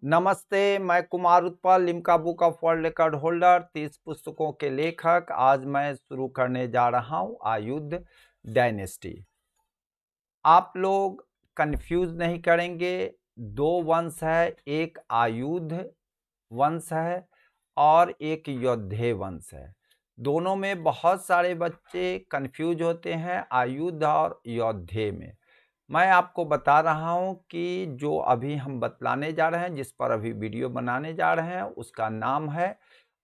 नमस्ते, मैं Kumar Utpal, Limca book of world record holder, 30 पुस्तकों के लेखक। आज मैं शुरू करने जा रहा हूँ आयुध डायनेस्टी। आप लोग कंफ्यूज नहीं करेंगे, दो वंश है, एक आयुध वंश है और एक योद्धे वंश है। दोनों में बहुत सारे बच्चे कंफ्यूज होते हैं आयुध और योद्धे में। मैं आपको बता रहा हूं कि जो अभी हम बतलाने जा रहे हैं, जिस पर अभी वीडियो बनाने जा रहे हैं, उसका नाम है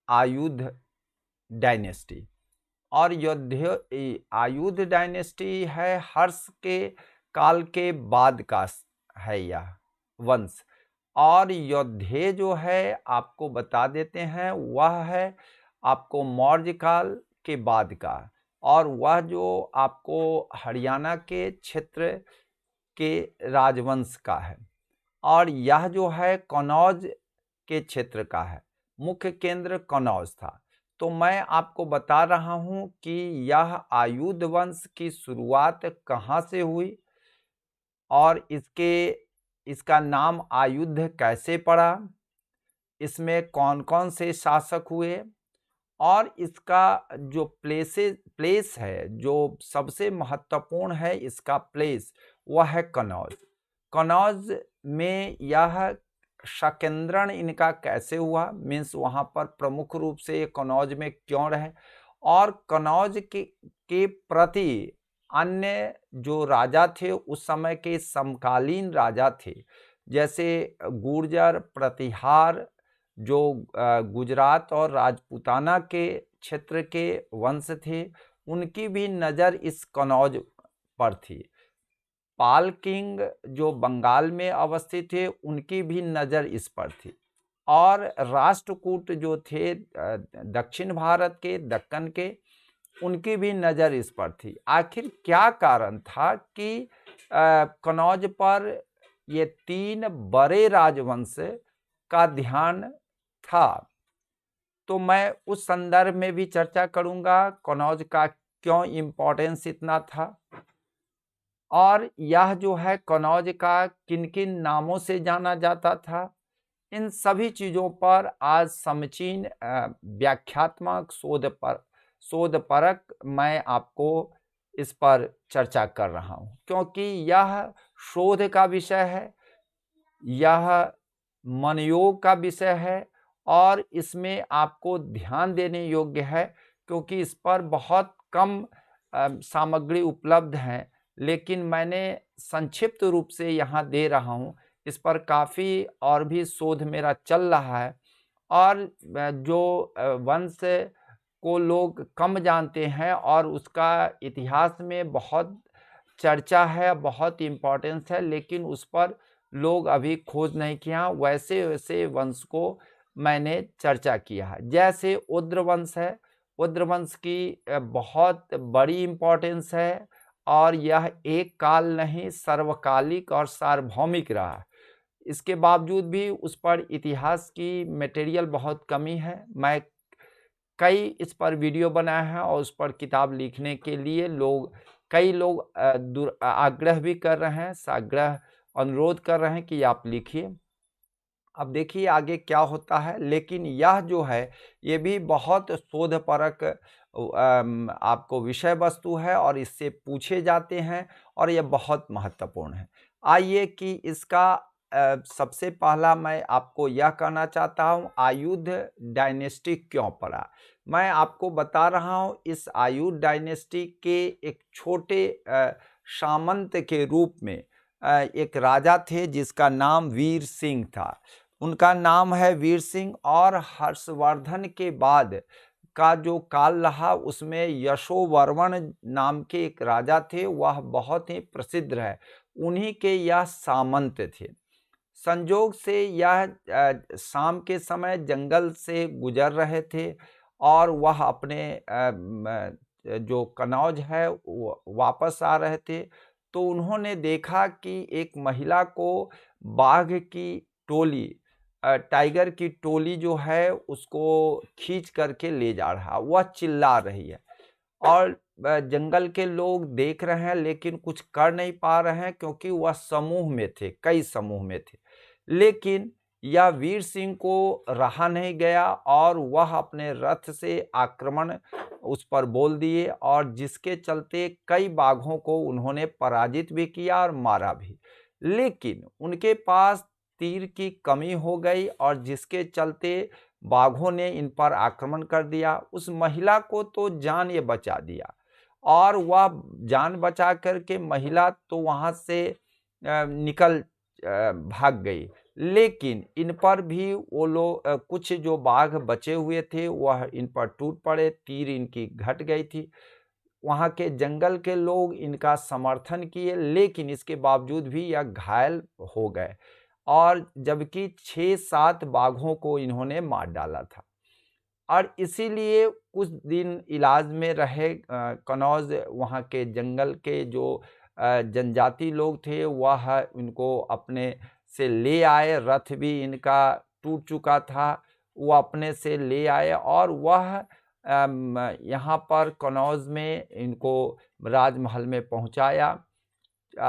आयुध डायनेस्टी। और आयुध डायनेस्टी है हर्ष के काल के बाद का है यह वंश। और योद्धे जो है आपको बता देते हैं, वह है आपको मौर्य काल के बाद का, और वह जो आपको हरियाणा के क्षेत्र के राजवंश का है। और यह जो है कनौज के क्षेत्र का है, मुख्य केंद्र कनौज था। तो मैं आपको बता रहा हूं कि यह आयुध वंश की शुरुआत कहाँ से हुई और इसका नाम आयुध कैसे पड़ा, इसमें कौन कौन से शासक हुए, और इसका जो प्लेस है, जो सबसे महत्वपूर्ण है इसका प्लेस, वह है कनौज। कनौज में यह शाकेंद्रण इनका कैसे हुआ, मीन्स वहाँ पर प्रमुख रूप से ये कनौज में क्यों रहे, और कनौज के प्रति अन्य जो राजा थे उस समय के समकालीन राजा थे, जैसे गुर्जर प्रतिहार जो गुजरात और राजपूताना के क्षेत्र के वंश थे, उनकी भी नज़र इस कनौज पर थी। पाल किंग जो बंगाल में अवस्थित थे, उनकी भी नज़र इस पर थी। और राष्ट्रकूट जो थे दक्षिण भारत के, दक्कन के, उनकी भी नज़र इस पर थी। आखिर क्या कारण था कि कनौज पर ये तीन बड़े राजवंश का ध्यान था? तो मैं उस संदर्भ में भी चर्चा करूंगा, कनौज का क्यों इम्पोर्टेंस इतना था, और यह जो है कनौज का किन किन नामों से जाना जाता था। इन सभी चीज़ों पर आज समुचीन व्याख्यात्मक शोधपरक मैं आपको इस पर चर्चा कर रहा हूँ, क्योंकि यह शोध का विषय है, यह मनयोग का विषय है, और इसमें आपको ध्यान देने योग्य है, क्योंकि इस पर बहुत कम सामग्री उपलब्ध है। लेकिन मैंने संक्षिप्त रूप से यहाँ दे रहा हूँ, इस पर काफ़ी और भी शोध मेरा चल रहा है। और जो वंश को लोग कम जानते हैं और उसका इतिहास में बहुत चर्चा है, बहुत इम्पोर्टेंस है, लेकिन उस पर लोग अभी खोज नहीं किया, वैसे वैसे वंश को मैंने चर्चा किया है। जैसे उद्र वंश है, उद्र वंश की बहुत बड़ी इम्पोर्टेंस है, और यह एक काल नहीं, सर्वकालिक और सार्वभौमिक रहा। इसके बावजूद भी उस पर इतिहास की मटेरियल बहुत कमी है। मैं कई इस पर वीडियो बनाए हैं, और उस पर किताब लिखने के लिए कई लोग आग्रह भी कर रहे हैं, साग्रह अनुरोध कर रहे हैं कि आप लिखिए। अब देखिए आगे क्या होता है। लेकिन यह जो है, ये भी बहुत शोधपरक आपको विषय वस्तु है, और इससे पूछे जाते हैं, और यह बहुत महत्वपूर्ण है। आइए कि इसका सबसे पहला मैं आपको यह कहना चाहता हूँ, आयुध डायनेस्टी क्यों पड़ा। मैं आपको बता रहा हूँ, इस आयुध डायनेस्टी के एक छोटे सामंत के रूप में एक राजा थे जिसका नाम वीर सिंह था। उनका नाम है वीर सिंह। और हर्षवर्धन के बाद का जो काल रहा, उसमें यशोवर्मन नाम के एक राजा थे, वह बहुत ही प्रसिद्ध रहे, उन्हीं के यह सामंत थे। संजोग से यह शाम के समय जंगल से गुजर रहे थे, और वह अपने जो कनौज है वापस आ रहे थे। तो उन्होंने देखा कि एक महिला को बाघ की टोली, टाइगर की टोली जो है उसको खींच करके ले जा रहा, वह चिल्ला रही है, और जंगल के लोग देख रहे हैं लेकिन कुछ कर नहीं पा रहे हैं, क्योंकि वह समूह में थे, कई समूह में थे। लेकिन यह वीर सिंह को रहा नहीं गया और वह अपने रथ से आक्रमण उस पर बोल दिए, और जिसके चलते कई बाघों को उन्होंने पराजित भी किया और मारा भी। लेकिन उनके पास तीर की कमी हो गई और जिसके चलते बाघों ने इन पर आक्रमण कर दिया। उस महिला को तो जान ये बचा दिया और वह जान बचा करके महिला तो वहाँ से निकल भाग गई। लेकिन इन पर भी वो लोग कुछ जो बाघ बचे हुए थे वह इन पर टूट पड़े, तीर इनकी घट गई थी। वहाँ के जंगल के लोग इनका समर्थन किए, लेकिन इसके बावजूद भी यह घायल हो गए और जबकि 6-7 बाघों को इन्होंने मार डाला था। और इसीलिए कुछ दिन इलाज में रहे कनौज। वहाँ के जंगल के जो जनजाति लोग थे वह इनको अपने से ले आए। रथ भी इनका टूट चुका था, वो अपने से ले आए और वह यहाँ पर कनौज में इनको राजमहल में पहुँचाया,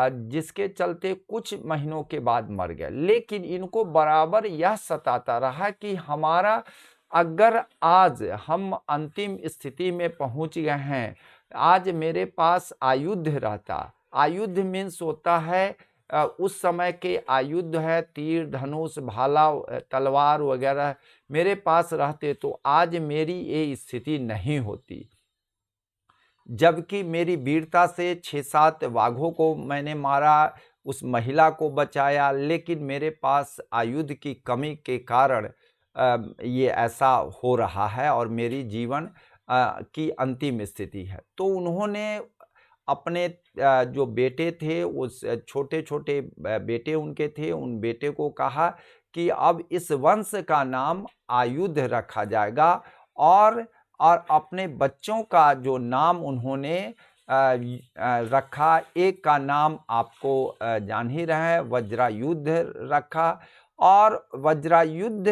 जिसके चलते कुछ महीनों के बाद मर गए। लेकिन इनको बराबर यह सताता रहा कि हमारा अगर आज हम अंतिम स्थिति में पहुंच गए हैं, आज मेरे पास आयुध रहता। आयुध मीन्स होता है उस समय के आयुध है तीर, धनुष, भाला, तलवार वगैरह मेरे पास रहते तो आज मेरी ये स्थिति नहीं होती। जबकि मेरी वीरता से 6-7 बाघों को मैंने मारा, उस महिला को बचाया, लेकिन मेरे पास आयुध की कमी के कारण ये ऐसा हो रहा है और मेरी जीवन की अंतिम स्थिति है। तो उन्होंने अपने जो बेटे थे, उस छोटे-छोटे बेटे उनके थे, उन बेटे को कहा कि अब इस वंश का नाम आयुध रखा जाएगा और अपने बच्चों का जो नाम उन्होंने रखा, एक का नाम आपको जान ही रहे हैं, वज्रायुध रखा। और वज्रायुध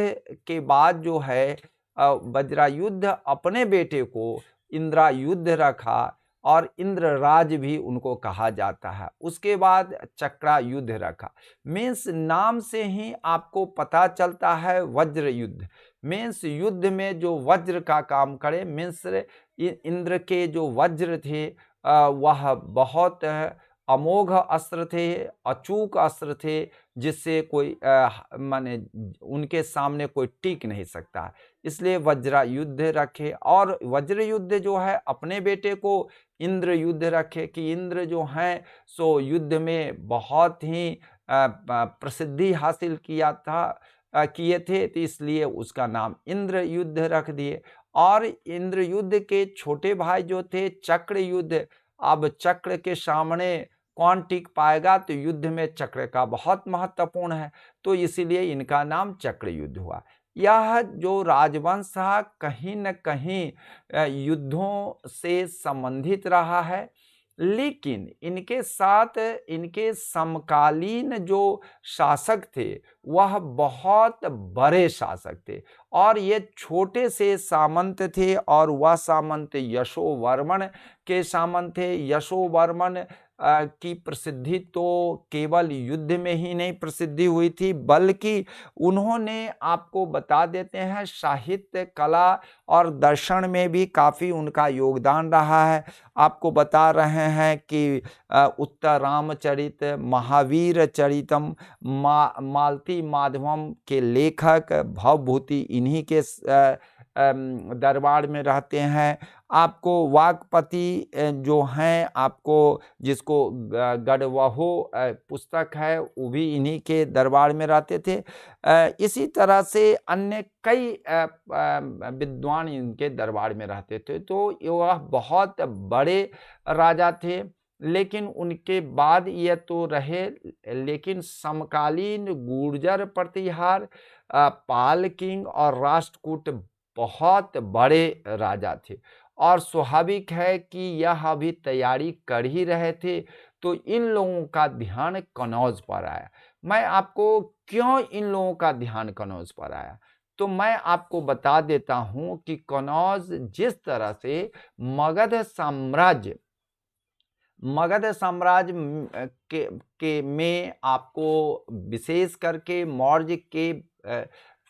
के बाद जो है वज्रायुध अपने बेटे को इंद्रायुध रखा और इंद्रराज भी उनको कहा जाता है। उसके बाद चक्रायुध रखा। मीन्स नाम से ही आपको पता चलता है वज्र युद्ध मीन्स युद्ध में जो वज्र का काम करे। मीन्स इंद्र के जो वज्र थे वह बहुत अमोघ अस्त्र थे, अचूक अस्त्र थे, जिससे कोई माने उनके सामने कोई टिक नहीं सकता। इसलिए वज्र युद्ध रखे और वज्र युद्ध जो है अपने बेटे को इंद्र युद्ध रखे कि इंद्र जो हैं सो युद्ध में बहुत ही प्रसिद्धि हासिल किए थे, तो इसलिए उसका नाम इंद्र युद्ध रख दिए। और इंद्र युद्ध के छोटे भाई जो थे चक्र युद्ध, अब चक्र के सामने कौन टिक पाएगा, तो युद्ध में चक्र का बहुत महत्वपूर्ण है, तो इसीलिए इनका नाम चक्र युद्ध हुआ। यह जो राजवंश था कहीं न कहीं युद्धों से संबंधित रहा है, लेकिन इनके साथ इनके समकालीन जो शासक थे वह बहुत बड़े शासक थे और ये छोटे से सामंत थे और वह सामंत यशोवर्मन के सामंत थे। यशोवर्मन की प्रसिद्धि तो केवल युद्ध में ही नहीं प्रसिद्धि हुई थी, बल्कि उन्होंने आपको बता देते हैं साहित्य, कला और दर्शन में भी काफ़ी उनका योगदान रहा है। आपको बता रहे हैं कि उत्तर रामचरित, महावीर चरितम, मालती माधवम के लेखक भवभूति इन्हीं के दरबार में रहते हैं। आपको वाक्पति जो हैं, आपको जिसको गढ़वहो पुस्तक है वो भी इन्हीं के दरबार में रहते थे। इसी तरह से अन्य कई विद्वान इनके दरबार में रहते थे। तो वह बहुत बड़े राजा थे, लेकिन उनके बाद ये तो रहे, लेकिन समकालीन गुर्जर प्रतिहार, पाल किंग और राष्ट्रकूट बहुत बड़े राजा थे और स्वाभाविक है कि यह अभी तैयारी कर ही रहे थे, तो इन लोगों का ध्यान कनौज पर आया। मैं आपको क्यों इन लोगों का ध्यान कनौज पर आया, तो मैं आपको बता देता हूं कि कनौज जिस तरह से मगध साम्राज्य मगध साम्राज्य के में आपको विशेष करके मौर्य के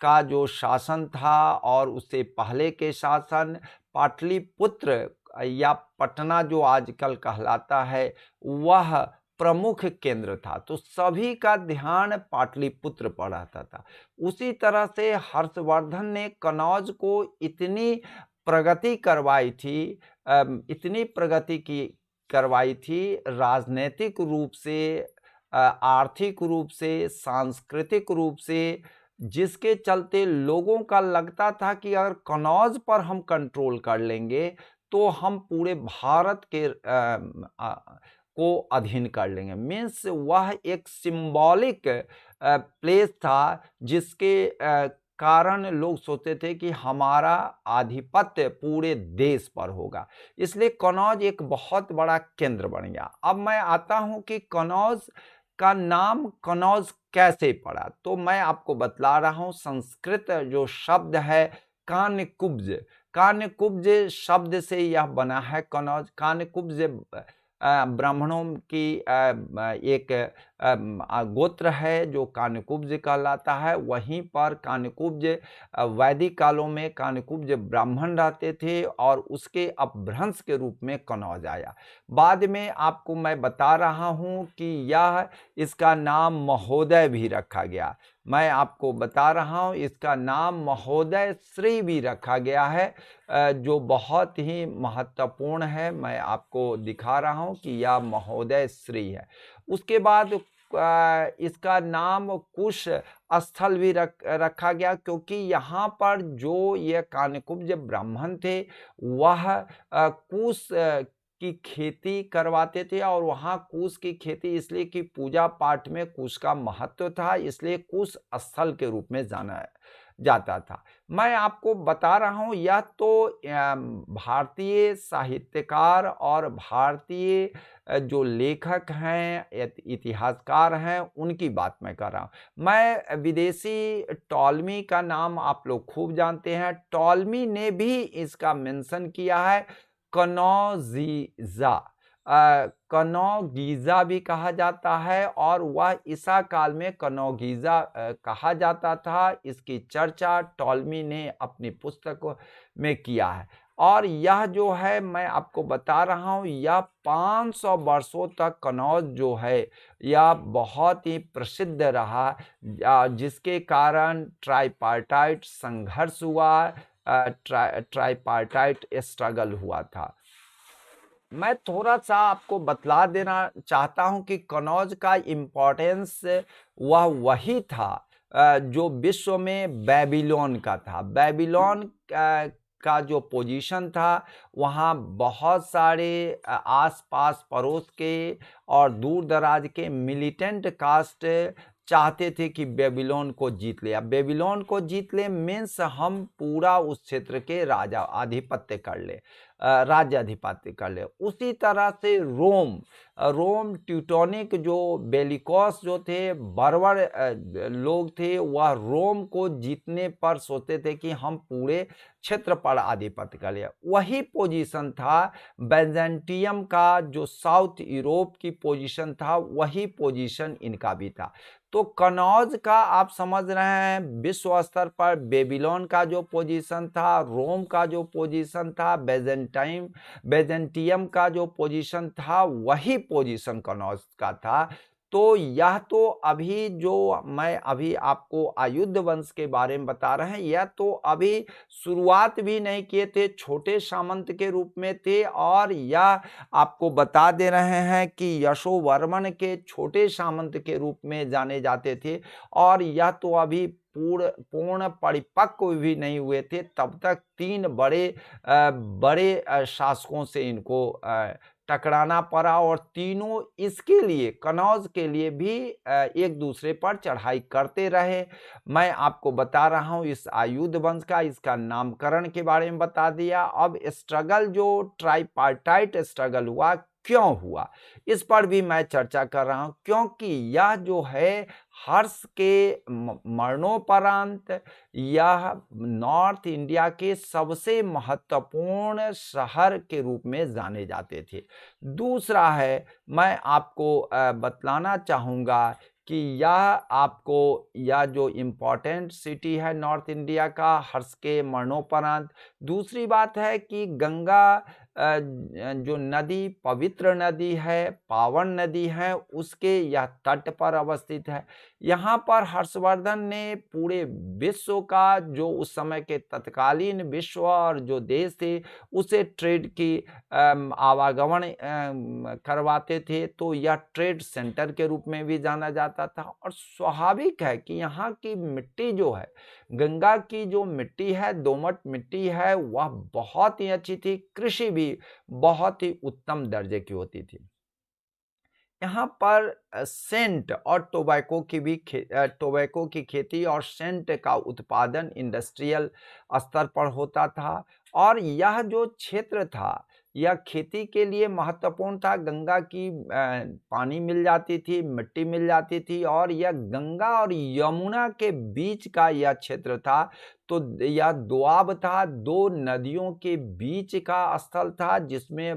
का जो शासन था और उससे पहले के शासन पाटलिपुत्र या पटना जो आजकल कहलाता है वह प्रमुख केंद्र था। तो सभी का ध्यान पाटलिपुत्र पर रहता था। उसी तरह से हर्षवर्धन ने कनौज को इतनी प्रगति करवाई थी, इतनी प्रगति की करवाई थी राजनीतिक रूप से, आर्थिक रूप से, सांस्कृतिक रूप से, जिसके चलते लोगों का लगता था कि अगर कनौज पर हम कंट्रोल कर लेंगे तो हम पूरे भारत के को अधीन कर लेंगे। मीन्स वह एक सिंबॉलिक प्लेस था जिसके कारण लोग सोचते थे कि हमारा आधिपत्य पूरे देश पर होगा, इसलिए कनौज एक बहुत बड़ा केंद्र बन गया। अब मैं आता हूं कि कनौज का नाम कनौज कैसे पड़ा, तो मैं आपको बतला रहा हूं। संस्कृत जो शब्द है कान्यकुब्ज, कान्यकुब्ज शब्द से यह बना है कनौज। कान्यकुब्ज ब्राह्मणों की एक गोत्र है जो कान्यकुब्ज कहलाता है। वहीं पर कान्यकुब्ज वैदिक कालों में कान्यकुब्ज ब्राह्मण रहते थे और उसके अपभ्रंश के रूप में कनौज आया। बाद में आपको मैं बता रहा हूं कि यह इसका नाम महोदय भी रखा गया। मैं आपको बता रहा हूं इसका नाम महोदय श्री भी रखा गया है, जो बहुत ही महत्वपूर्ण है। मैं आपको दिखा रहा हूं कि यह महोदय श्री है। उसके बाद इसका नाम कुश स्थल भी रखा गया, क्योंकि यहाँ पर जो ये कान्यकुब्ज ब्राह्मण थे वह कुश की खेती करवाते थे, और वहाँ कुश की खेती इसलिए कि पूजा पाठ में कुश का महत्व था, इसलिए कुश स्थल के रूप में जाना जाता था। मैं आपको बता रहा हूँ यह तो भारतीय साहित्यकार और भारतीय जो लेखक हैं, इतिहासकार हैं, उनकी बात मैं कर रहा हूँ। मैं विदेशी टॉलमी का नाम आप लोग खूब जानते हैं। टॉलमी ने भी इसका मेंशन किया है कनौजीजा, कनौगीजा भी कहा जाता है, और वह ईसा काल में कनौगीजा कहा जाता था। इसकी चर्चा टॉलमी ने अपनी पुस्तक में किया है। और यह जो है मैं आपको बता रहा हूँ, यह 500 वर्षों तक कनौज जो है यह बहुत ही प्रसिद्ध रहा, जिसके कारण ट्राइपार्टाइट संघर्ष हुआ, ट्राइपार्टाइट स्ट्रगल हुआ था। मैं थोड़ा सा आपको बतला देना चाहता हूं कि कनौज का इम्पोर्टेंस वह वही था जो विश्व में बेबीलोन का था। बेबीलोन का जो पोजीशन था, वहाँ बहुत सारे आसपास पड़ोस के और दूर दराज के मिलिटेंट कास्ट चाहते थे कि बेबीलोन को जीत ले। अब बेबीलोन को जीत ले मीन्स हम पूरा उस क्षेत्र के राजा आधिपत्य कर ले, राज्य अधिपत्य कर ले। उसी तरह से रोम ट्यूटोनिक जो बेलिकोस जो थे, बर्बर लोग थे, वह रोम को जीतने पर सोचते थे कि हम पूरे क्षेत्र पर आधिपत्य कर ले। वही पोजीशन था बैजेंटियम का, जो साउथ यूरोप की पोजीशन था, वही पोजीशन इनका भी था। तो कनौज का आप समझ रहे हैं विश्व स्तर पर बेबीलोन का जो पोजीशन था, रोम का जो पोजीशन था, बेजेंटियम का जो पोजीशन था, वही पोजीशन कनौज का था। तो यह तो अभी जो मैं अभी आपको आयुध वंश के बारे में बता रहे हैं, यह तो अभी शुरुआत भी नहीं किए थे, छोटे सामंत के रूप में थे, और यह आपको बता दे रहे हैं कि यशोवर्मन के छोटे सामंत के रूप में जाने जाते थे, और यह तो अभी पूर्ण परिपक्व भी नहीं हुए थे, तब तक 3 बड़े शासकों से इनको टकराना पड़ा, और तीनों इसके लिए कनौज के लिए भी एक दूसरे पर चढ़ाई करते रहे। मैं आपको बता रहा हूं इस आयुध वंश का, इसका नामकरण के बारे में बता दिया। अब स्ट्रगल जो ट्राइपार्टाइट स्ट्रगल हुआ क्यों हुआ, इस पर भी मैं चर्चा कर रहा हूँ, क्योंकि यह जो है हर्ष के मरणोपरांत यह नॉर्थ इंडिया के सबसे महत्वपूर्ण शहर के रूप में जाने जाते थे। दूसरा है, मैं आपको बतलाना चाहूँगा कि यह जो इम्पोर्टेंट सिटी है नॉर्थ इंडिया का हर्ष के मरणोपरांत। दूसरी बात है कि गंगा जो नदी पवित्र नदी है, पावन नदी है, उसके यह तट पर अवस्थित है। यहाँ पर हर्षवर्धन ने पूरे विश्व का, जो उस समय के तत्कालीन विश्व और जो देश थे, उसे ट्रेड की आवागमन करवाते थे, तो यह ट्रेड सेंटर के रूप में भी जाना जाता था। और स्वाभाविक है कि यहाँ की मिट्टी जो है, गंगा की जो मिट्टी है, दोमट मिट्टी है, वह बहुत ही अच्छी थी, कृषि भी बहुत ही उत्तम दर्जे की होती थी। यहाँ पर सेंट और टोबैको की खेती और सेंट का उत्पादन इंडस्ट्रियल स्तर पर होता था। और यह जो क्षेत्र था, यह खेती के लिए महत्वपूर्ण था। गंगा की पानी मिल जाती थी, मिट्टी मिल जाती थी, और यह गंगा और यमुना के बीच का यह क्षेत्र था। तो यह दोआब था, दो नदियों के बीच का स्थल था, जिसमें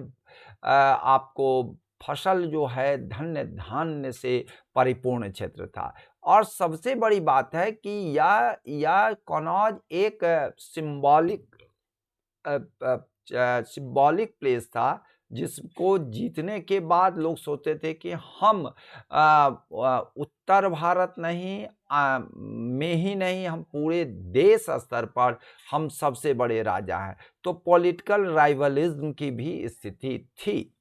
आपको फसल जो है धन्य धान्य से परिपूर्ण क्षेत्र था। और सबसे बड़ी बात है कि यह कनौज एक सिंबॉलिक प्लेस था, जिसको जीतने के बाद लोग सोचते थे कि हम उत्तर भारत नहीं में ही नहीं, हम पूरे देश स्तर पर हम सबसे बड़े राजा हैं। तो पॉलिटिकल राइवलिज्म की भी स्थिति थी।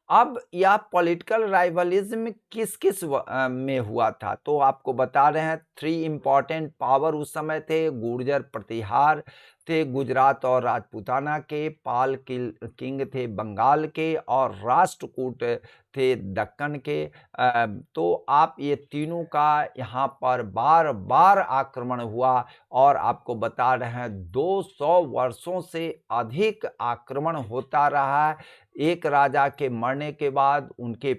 अब यह पॉलिटिकल राइवलिज्म किस किस में हुआ था, तो आपको बता रहे हैं, 3 इम्पॉर्टेंट पावर उस समय थे। गुर्जर प्रतिहार थे गुजरात और राजपूताना के, पाल किंग थे बंगाल के, और राष्ट्रकूट थे दक्कन के। तो आप ये तीनों का यहाँ पर बार बार आक्रमण हुआ, और आपको बता रहे हैं 200 वर्षों से अधिक आक्रमण होता रहा है। एक राजा के मरने के बाद उनके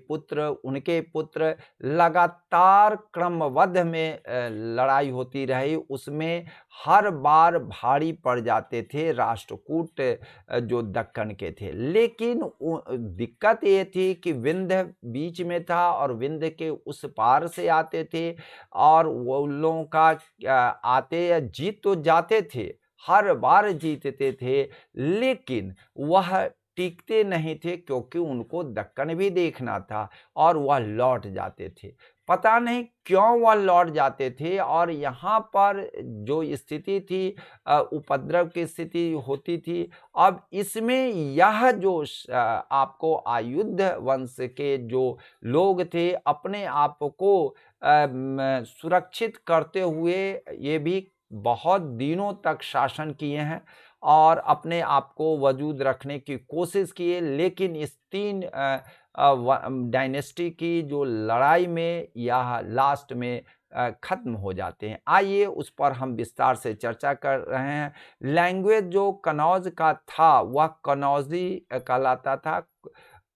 पुत्र लगातार क्रमबद्ध में लड़ाई होती रही। उसमें हर बार भारी पड़ जाते थे राष्ट्रकूट जो दक्कन के थे। लेकिन दिक्कत ये थी कि विंध्य बीच में था, और विंध्य के उस पार से आते थे, और वो लोगों का आते जीत तो जाते थे, हर बार जीतते थे, लेकिन वह टिकते नहीं थे, क्योंकि उनको दक्कन भी देखना था, और वह लौट जाते थे। पता नहीं क्यों वह लौट जाते थे। और यहाँ पर जो स्थिति थी, उपद्रव की स्थिति होती थी। अब इसमें यह जो आपको आयुध वंश के जो लोग थे, अपने आप को सुरक्षित करते हुए ये भी बहुत दिनों तक शासन किए हैं, और अपने आप को वजूद रखने की कोशिश किए। लेकिन इस 3 डायनेस्टी की जो लड़ाई में यह लास्ट में खत्म हो जाते हैं। आइए उस पर हम विस्तार से चर्चा कर रहे हैं। लैंग्वेज जो कनौज का था, वह कनौजी कहलाता था,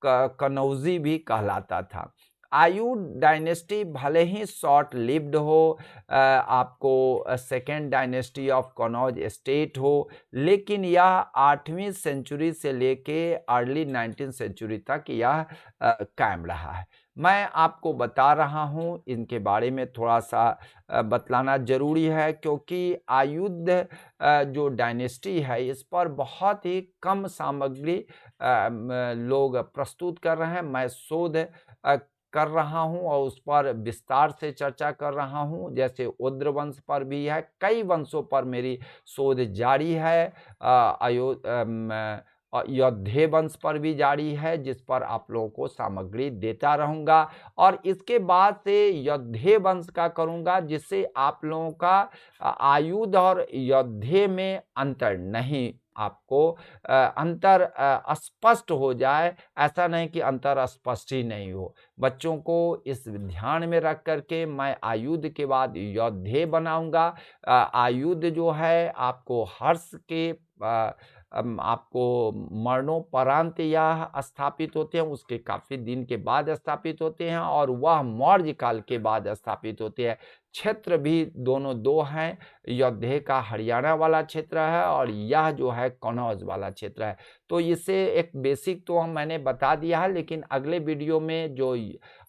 कनौजी भी कहलाता था। आयु डायनेस्टी भले ही शॉर्ट लिव्ड हो, आपको second dynasty of Kannauj state हो, लेकिन यह 8वीं सेंचुरी से लेके अर्ली 19th सेंचुरी तक यह कायम रहा है। मैं आपको बता रहा हूँ, इनके बारे में थोड़ा सा बतलाना जरूरी है, क्योंकि आयुध जो डायनेस्टी है, इस पर बहुत ही कम सामग्री लोग प्रस्तुत कर रहे हैं। मैं शोध कर रहा हूँ और उस पर विस्तार से चर्चा कर रहा हूँ। जैसे उद्र वंश पर भी है, कई वंशों पर मेरी शोध जारी है। योद्धे वंश पर भी जारी है, जिस पर आप लोगों को सामग्री देता रहूँगा। और इसके बाद से योद्धे वंश का करूँगा, जिससे आप लोगों का आयुध और योद्धे में अंतर नहीं, आपको अंतर स्पष्ट हो जाए। ऐसा नहीं कि अंतर स्पष्ट ही नहीं हो। बच्चों को इस ध्यान में रख करके मैं आयुध के बाद योद्धे बनाऊंगा। आयुध जो है आपको हर्ष के आपको मरणोपरांत यह स्थापित होते हैं, उसके काफ़ी दिन के बाद स्थापित होते हैं और वह मौर्य काल के बाद स्थापित होते हैं। क्षेत्र भी दोनों दो हैं, अयोध्या का हरियाणा वाला क्षेत्र है और यह जो है कन्नौज वाला क्षेत्र है। तो इससे एक बेसिक तो मैंने बता दिया है, लेकिन अगले वीडियो में जो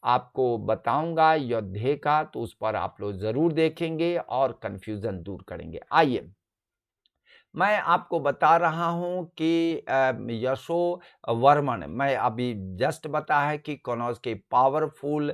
आपको बताऊंगा अयोध्या का, तो उस पर आप लोग ज़रूर देखेंगे और कन्फ्यूज़न दूर करेंगे। आइए मैं आपको बता रहा हूँ कि यशोवर्मन, मैं अभी जस्ट बताया कि कन्नौज के पावरफुल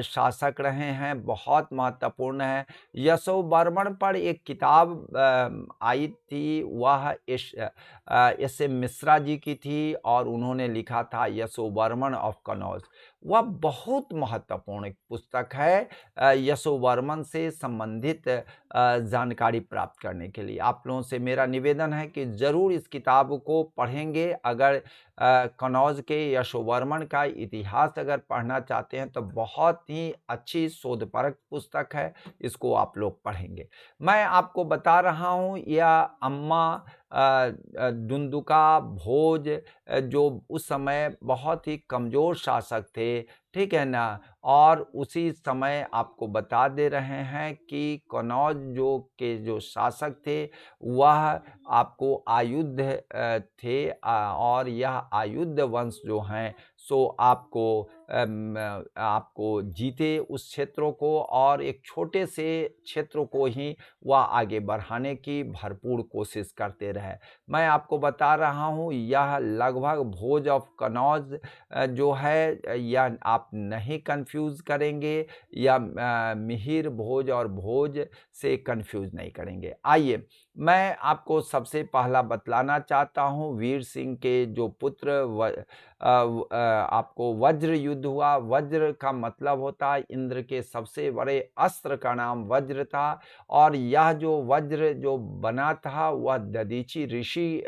शासक रहे हैं, बहुत महत्वपूर्ण है। यशोवर्मन पर एक किताब आई थी, वह एस एम मिश्रा जी की थी और उन्होंने लिखा था यशोवर्मन ऑफ कन्नौज। वह बहुत महत्वपूर्ण एक पुस्तक है यशोवर्मन से संबंधित जानकारी प्राप्त करने के लिए। आप लोगों से मेरा निवेदन है कि ज़रूर इस किताब को पढ़ेंगे। अगर कन्नौज के यशोवर्मन का इतिहास अगर पढ़ना चाहते हैं तो बहुत ही अच्छी शोधपरक पुस्तक है, इसको आप लोग पढ़ेंगे। मैं आपको बता रहा हूँ यह अम्मा दुंदुका भोज जो उस समय बहुत ही कमज़ोर शासक थे, ठीक है ना? और उसी समय आपको बता दे रहे हैं कि कन्नौज जो शासक थे, वह आपको आयुध थे और यह आयुध वंश जो हैं सो आपको जीते उस क्षेत्रों को और एक छोटे से क्षेत्र को ही वह आगे बढ़ाने की भरपूर कोशिश करते रहे। मैं आपको बता रहा हूँ यह लगभग भोज ऑफ कन्नौज जो है यह आप नहीं कंफ्यूज करेंगे या मिहिर भोज और भोज से कंफ्यूज नहीं करेंगे। आइए मैं आपको सबसे पहला बतलाना चाहता हूँ वीर सिंह के जो पुत्र आपको वज्र युद्ध हुआ। वज्र का मतलब होता है इंद्र के सबसे बड़े अस्त्र का नाम वज्र था और यह जो वज्र जो बना था वह दधीचि ऋषि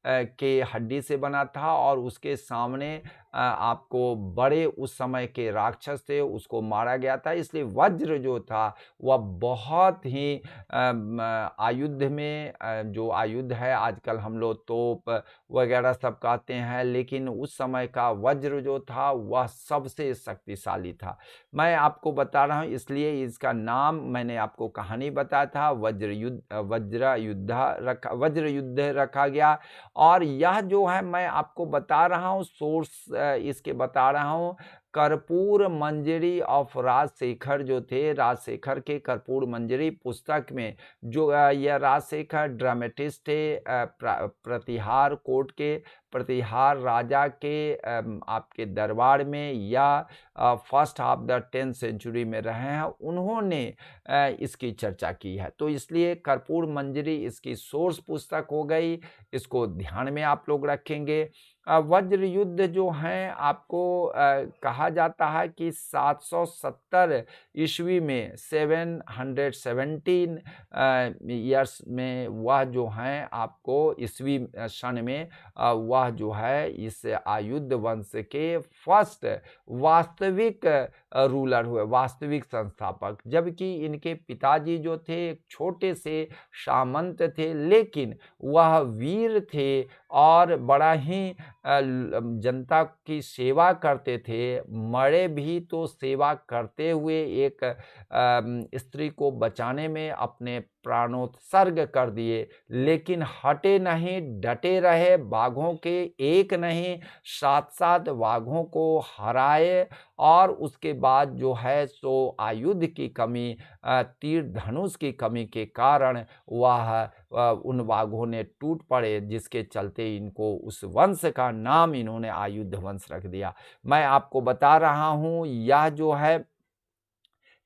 के हड्डी से बना था और उसके सामने आपको बड़े उस समय के राक्षस थे, उसको मारा गया था। इसलिए वज्र जो था वह बहुत ही आयुध में जो आयुध है आजकल हम लोग तोप वगैरह सब कहते हैं, लेकिन उस समय का वज्र जो था वह सबसे शक्तिशाली था। मैं आपको बता रहा हूँ इसलिए इसका नाम मैंने आपको कहानी बताया था वज्र युद्ध रखा गया। और यह जो है मैं आपको बता रहा हूँ सोर्स इसके बता रहा हूँ कर्पूर मंजरी ऑफ राजशेखर जो थे, राजशेखर के कर्पूर मंजरी पुस्तक में जो यह राजशेखर ड्रामेटिस्ट थे प्रतिहार कोर्ट के प्रतिहार राजा के आपके दरबार में या first half the 10th century में रहे हैं, उन्होंने इसकी चर्चा की है। तो इसलिए कर्पूर मंजरी इसकी सोर्स पुस्तक हो गई, इसको ध्यान में आप लोग रखेंगे। वज्र युद्ध जो हैं आपको कहा जाता है कि 770 ईस्वी में 717 ईयर्स में वह जो हैं आपको ईस्वी सन में वह जो है इस आयुध वंश के फर्स्ट वास्तविक रूलर हुए, वास्तविक संस्थापक। जबकि इनके पिताजी जो थे एक छोटे से सामंत थे, लेकिन वह वीर थे और बड़ा ही जनता की सेवा करते थे। मरे भी तो सेवा करते हुए एक स्त्री को बचाने में अपने प्राणोत्सर्ग कर दिए, लेकिन हटे नहीं, डटे रहे, बाघों के एक नहीं 7-7 बाघों को हराए और उसके बाद जो है सो आयुध की कमी, तीर धनुष की कमी के कारण वह उन बाघों ने टूट पड़े, जिसके चलते इनको उस वंश का नाम इन्होंने आयुध वंश रख दिया। मैं आपको बता रहा हूँ यह जो है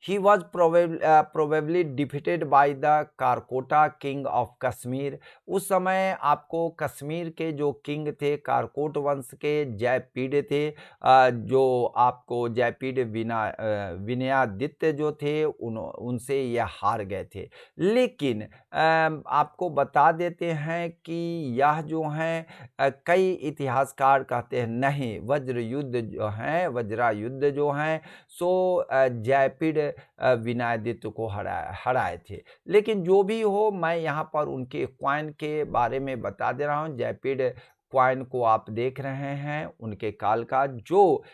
he was probably defeated by the Karkota king of Kashmir. उस समय आपको कश्मीर के जो किंग थे कारकोट वंश के जयपीड थे, जो आपको जयपीड विनयादित्य जो थे उनसे यह हार गए थे। लेकिन आपको बता देते हैं कि यह जो हैं कई इतिहासकार कहते हैं नहीं, वज्र युद्ध जो हैं वज्रा युद्ध जो हैं सो जयपीड विनायदित्य को हराए थे। लेकिन जो भी हो, मैं यहाँ पर उनके क्वाइन के बारे में बता दे रहा हूँ। जयपीड क्वाइन को आप देख रहे हैं, उनके काल का, जो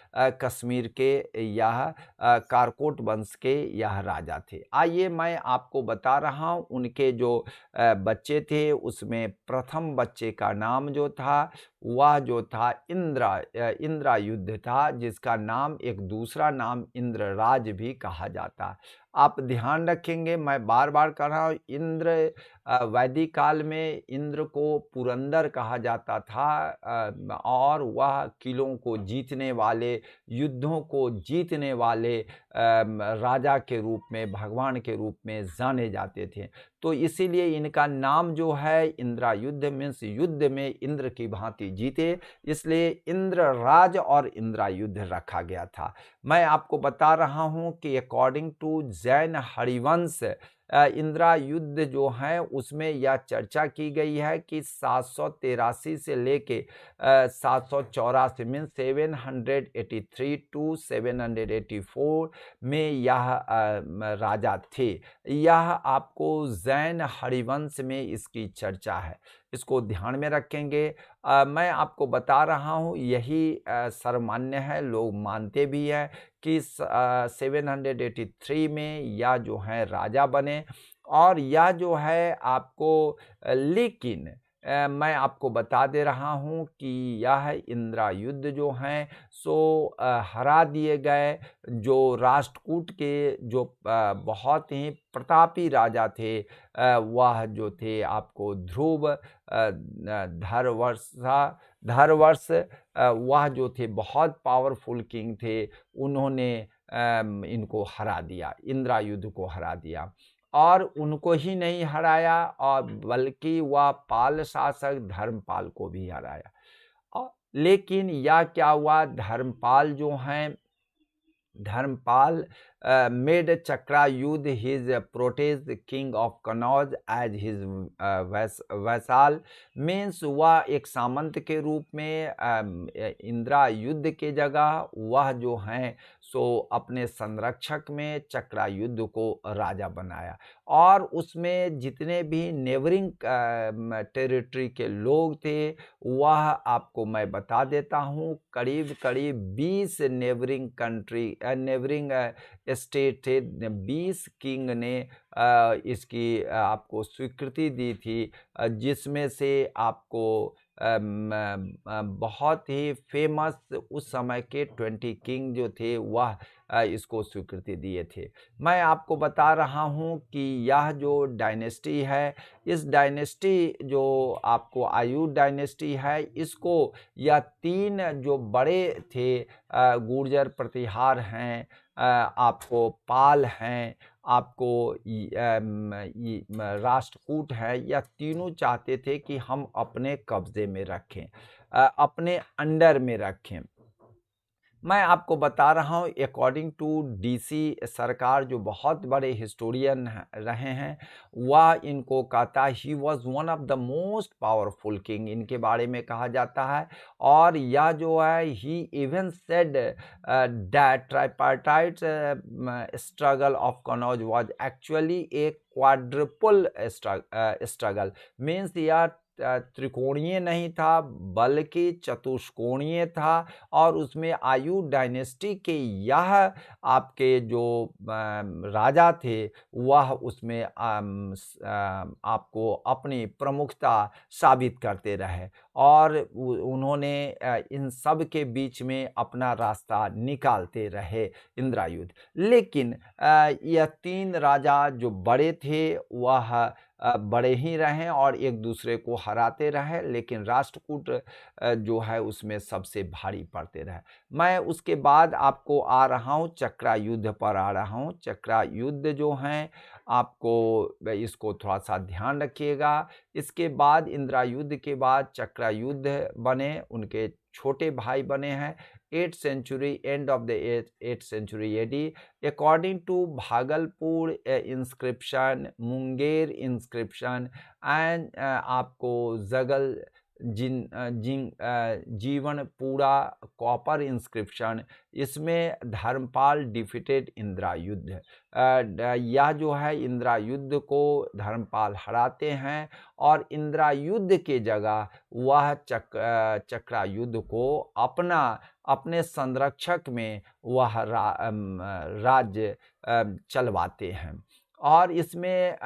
कश्मीर के यह कारकोट वंश के यह राजा थे। आइए मैं आपको बता रहा हूँ उनके जो बच्चे थे, उसमें प्रथम बच्चे का नाम जो था वह जो था इंद्रायुध था, जिसका नाम एक दूसरा नाम इंद्रराज भी कहा जाता। आप ध्यान रखेंगे, मैं बार बार कह रहा हूँ, इंद्र वैदिक काल में इंद्र को पुरंदर कहा जाता था, और वह किलों को जीतने वाले, युद्धों को जीतने वाले राजा के रूप में, भगवान के रूप में जाने जाते थे। तो इसीलिए इनका नाम जो है इंद्रायुध, मीन्स युद्ध में इंद्र की भांति जीते, इसलिए इंद्रराज और इंद्रायुध रखा गया था। मैं आपको बता रहा हूं कि अकॉर्डिंग टू जैन हरिवंश, इंद्रायुध जो है उसमें यह चर्चा की गई है कि 783 से लेके 784 मीन 783 टू 784 में यह राजा थे। यह आपको जैन हरिवंश में इसकी चर्चा है, इसको ध्यान में रखेंगे। मैं आपको बता रहा हूँ, यही सर्वमान्य है, लोग मानते भी हैं कि 783 में यह जो है राजा बने, और यह जो है आपको लेकिन मैं आपको बता दे रहा हूँ कि यह इंद्रायुध जो हैं सो हरा दिए गए। जो राष्ट्रकूट के जो बहुत ही प्रतापी राजा थे, वह जो थे आपको ध्रुव धरवर्ष, वह जो थे बहुत पावरफुल किंग थे, उन्होंने इनको हरा दिया, इंद्रायुध को हरा दिया। और उनको ही नहीं हराया, और बल्कि वह पाल शासक धर्मपाल को भी हराया। लेकिन यह क्या हुआ, धर्मपाल जो हैं, Dharmpal made Chakrayudh his protege king of Kannauj as his vassal, means वह एक सामंत के रूप में इंद्रायुध के जगह वह जो हैं सो अपने संरक्षक में चक्रायुध को राजा बनाया। और उसमें जितने भी नेबरिंग टेरिटरी के लोग थे, वह आपको मैं बता देता हूँ, करीब करीब 20 नेबरिंग स्टेट थे। 20 किंग ने इसकी आपको स्वीकृति दी थी, जिसमें से आपको बहुत ही फेमस उस समय के 20 किंग जो थे वह इसको स्वीकृति दिए थे। मैं आपको बता रहा हूँ कि यह जो डायनेस्टी है, इस डायनेस्टी जो आपको आयुध डायनेस्टी है, इसको यह 3 जो बड़े थे, गुर्जर प्रतिहार हैं, आपको पाल हैं, आपको राष्ट्रकूट है, यह तीनों चाहते थे कि हम अपने कब्जे में रखें, अपने अंडर में रखें। मैं आपको बता रहा हूँ, अकॉर्डिंग टू डीसी सरकार, जो बहुत बड़े हिस्टोरियन रहे हैं, वह इनको कहता है he was one of the most powerful king, इनके बारे में कहा जाता है। और यह जो है, he even said that tripartite struggle of Kannauj was actually a quadruple struggle, means यह त्रिकोणीय नहीं था बल्कि चतुष्कोणीय था। और उसमें आयु डायनेस्टी के यह आपके जो राजा थे, वह उसमें आपको अपनी प्रमुखता साबित करते रहे, और उन्होंने इन सब के बीच में अपना रास्ता निकालते रहे इंद्रायुध। लेकिन यह 3 राजा जो बड़े थे, वह बड़े ही रहें और एक दूसरे को हराते रहे, लेकिन राष्ट्रकूट जो है उसमें सबसे भारी पड़ते रहे। मैं उसके बाद आपको आ रहा हूँ, चक्रायुद्ध पर आ रहा हूँ। चक्रायुद्ध जो हैं, आपको इसको थोड़ा सा ध्यान रखिएगा। इसके बाद इंद्रायुद्ध के बाद चक्रायुद्ध बने, उनके छोटे भाई बने हैं 8th century, end of the 8th century AD, according to Bhagalpur inscription, Munger inscription, and आपको जीवन पूरा कॉपर इंस्क्रिप्शन, इसमें धर्मपाल डिफीटेड इंद्रायुध। यह जो है इंद्रायुध को धर्मपाल हराते हैं और इंद्रायुध के जगह वह चक्रायुध को अपने संरक्षक में वह राज्य चलवाते हैं। और इसमें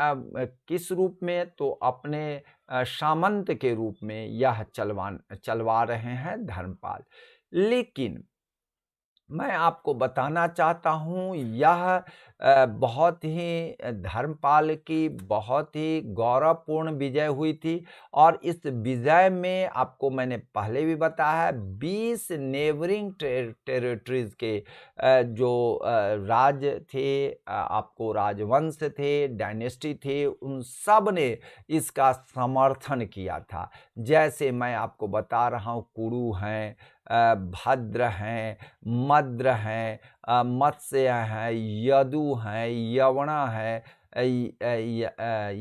किस रूप में, तो अपने सामंत के रूप में यह चलवा रहे हैं धर्मपाल। लेकिन मैं आपको बताना चाहता हूँ यह बहुत ही धर्मपाल की बहुत ही गौरवपूर्ण विजय हुई थी। और इस विजय में आपको मैंने पहले भी बताया 20 नेबरिंग टेरिटरीज के जो राज थे, आपको राजवंश थे, डायनेस्टी थे, उन सब ने इसका समर्थन किया था। जैसे मैं आपको बता रहा हूँ, कुरु हैं, भद्र हैं, मद्र हैं, मत्स्य हैं, यदु हैं, यवना है,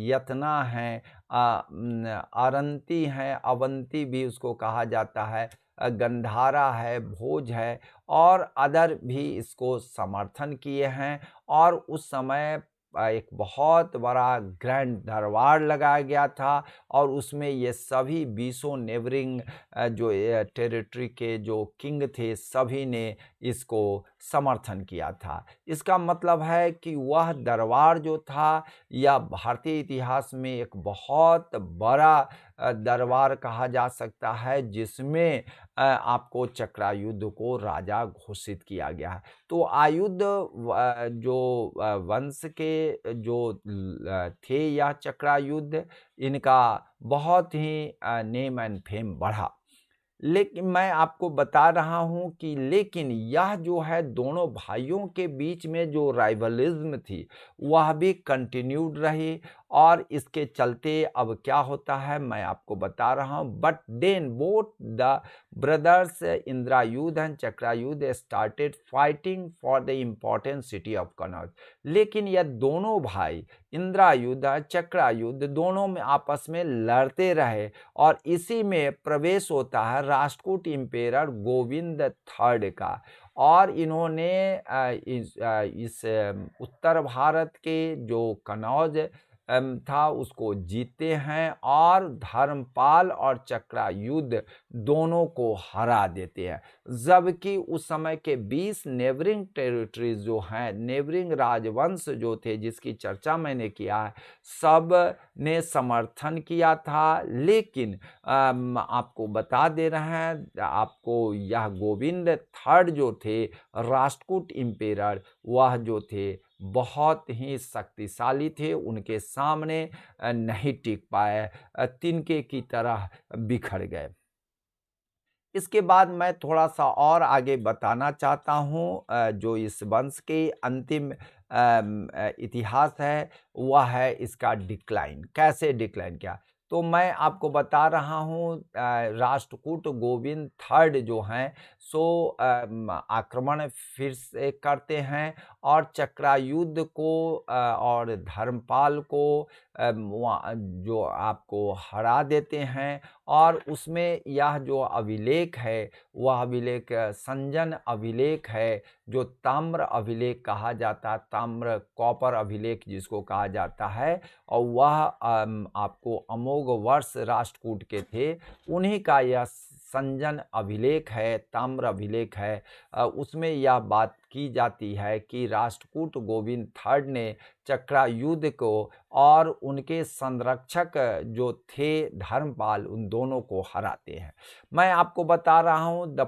यतना हैं, अरंती हैं, अवंती भी उसको कहा जाता है, गंधारा है, भोज है, और अदर भी इसको समर्थन किए हैं। और उस समय एक बहुत बड़ा ग्रैंड दरबार लगाया गया था और उसमें ये सभी 20 नेबरिंग जो टेरिटरी के जो किंग थे सभी ने इसको समर्थन किया था। इसका मतलब है कि वह दरबार जो था यह भारतीय इतिहास में एक बहुत बड़ा दरबार कहा जा सकता है, जिसमें आपको चक्रायुध को राजा घोषित किया गया है। तो आयुध जो वंश के जो थे यह चक्रायुध, इनका बहुत ही नेम एंड फेम बढ़ा। लेकिन मैं आपको बता रहा हूं कि लेकिन यह जो है दोनों भाइयों के बीच में जो राइवलिज्म थी वह भी कंटिन्यूड रही। और इसके चलते अब क्या होता है मैं आपको बता रहा हूं। But then both the brothers Indrayudha and Chakrayudha started fighting for the important city of Kannauj. लेकिन यह दोनों भाई इंद्रायुध और चक्रायुध दोनों में आपस में लड़ते रहे और इसी में प्रवेश होता है राष्ट्रकूट इम्पेरर गोविंद थर्ड का। और इन्होंने इस उत्तर भारत के जो कनौज था उसको जीते हैं और धर्मपाल और चक्रायुध दोनों को हरा देते हैं। जबकि उस समय के 20 नेबरिंग टेरिटरीज जो हैं, नेबरिंग राजवंश जो थे जिसकी चर्चा मैंने किया है, सब ने समर्थन किया था। लेकिन आपको बता दे रहे हैं, आपको यह गोविंद थर्ड जो थे राष्ट्रकूट इम्पेरर, वह जो थे बहुत ही शक्तिशाली थे, उनके सामने नहीं टिक पाए, तिनके की तरह बिखर गए। इसके बाद मैं थोड़ा सा और आगे बताना चाहता हूँ। जो इस वंश के अंतिम इतिहास है वह है इसका डिक्लाइन। कैसे डिक्लाइन किया, तो मैं आपको बता रहा हूँ राष्ट्रकूट गोविंद थर्ड जो हैं सो आक्रमण फिर से करते हैं और चक्रायुध को और धर्मपाल को जो आपको हरा देते हैं। और उसमें यह जो अभिलेख है वह अभिलेख संजन अभिलेख है, जो ताम्र अभिलेख कहा जाता है, ताम्र कॉपर अभिलेख जिसको कहा जाता है। और वह आपको अमोघ वर्ष राष्ट्रकूट के थे, उन्हीं का यह संजन अभिलेख है, ताम्र अभिलेख है। उसमें यह बात की जाती है कि राष्ट्रकूट गोविंद थर्ड ने चक्रायुध को और उनके संरक्षक जो थे धर्मपाल, उन दोनों को हराते हैं। मैं आपको बता रहा हूँ the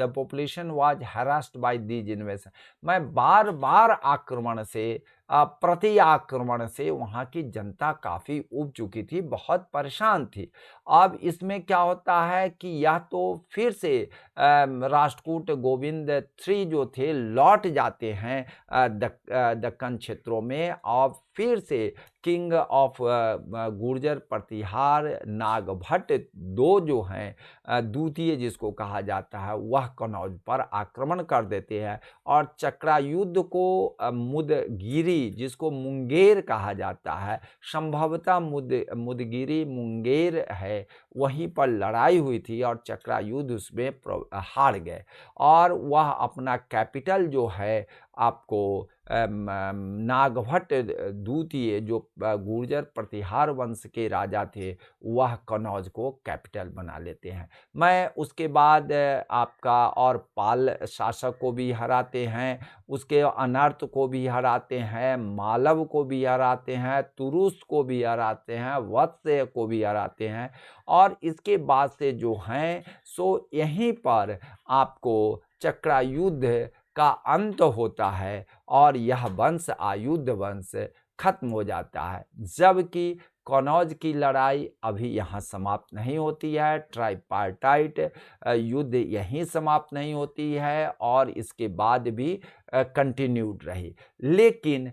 population was harassed by these invasion. मैं बार बार आक्रमण से प्रति आक्रमण से वहाँ की जनता काफ़ी ऊब चुकी थी, बहुत परेशान थी। अब इसमें क्या होता है कि यह तो फिर से राष्ट्रकूट गोविंद थ्री जो थे लौट जाते हैं दक्कन क्षेत्रों में और फिर से किंग ऑफ गुर्जर प्रतिहार नागभट्ट दो जो हैं द्वितीय जिसको कहा जाता है, वह कनौज पर आक्रमण कर देते हैं और चक्रायुद्ध को मुदगिरी जिसको मुंगेर कहा जाता है, संभवतः मुदगिरी मुंगेर है, वहीं पर लड़ाई हुई थी और चक्रायुद्ध उसमें हार गए और वह अपना कैपिटल जो है आपको नागभट्ट द्वितीय जो गुर्जर प्रतिहार वंश के राजा थे, वह कनौज को कैपिटल बना लेते हैं। मैं उसके बाद आपका और पाल शासक को भी हराते हैं, उसके अनर्थ को भी हराते हैं, मालव को भी हराते हैं, तुरुस को भी हराते हैं, वत्स्य को भी हराते हैं और इसके बाद से जो हैं सो यहीं पर आपको चक्रायुद्ध का अंत होता है और यह वंश आयुध वंश खत्म हो जाता है। जबकि कनौज की लड़ाई अभी यहाँ समाप्त नहीं होती है, ट्राइपार्टाइट युद्ध यहीं समाप्त नहीं होती है और इसके बाद भी कंटिन्यूड रही। लेकिन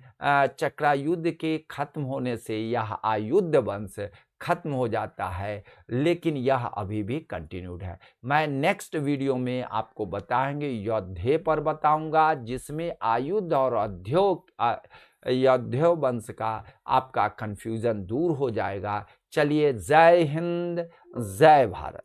चक्रायुद्ध के खत्म होने से यह आयुध वंश खत्म हो जाता है, लेकिन यह अभी भी कंटिन्यूड है। मैं नेक्स्ट वीडियो में आपको बताएंगे योद्धे पर बताऊंगा, जिसमें आयुध और योद्धे वंश का आपका कंफ्यूजन दूर हो जाएगा। चलिए, जय हिंद, जय भारत।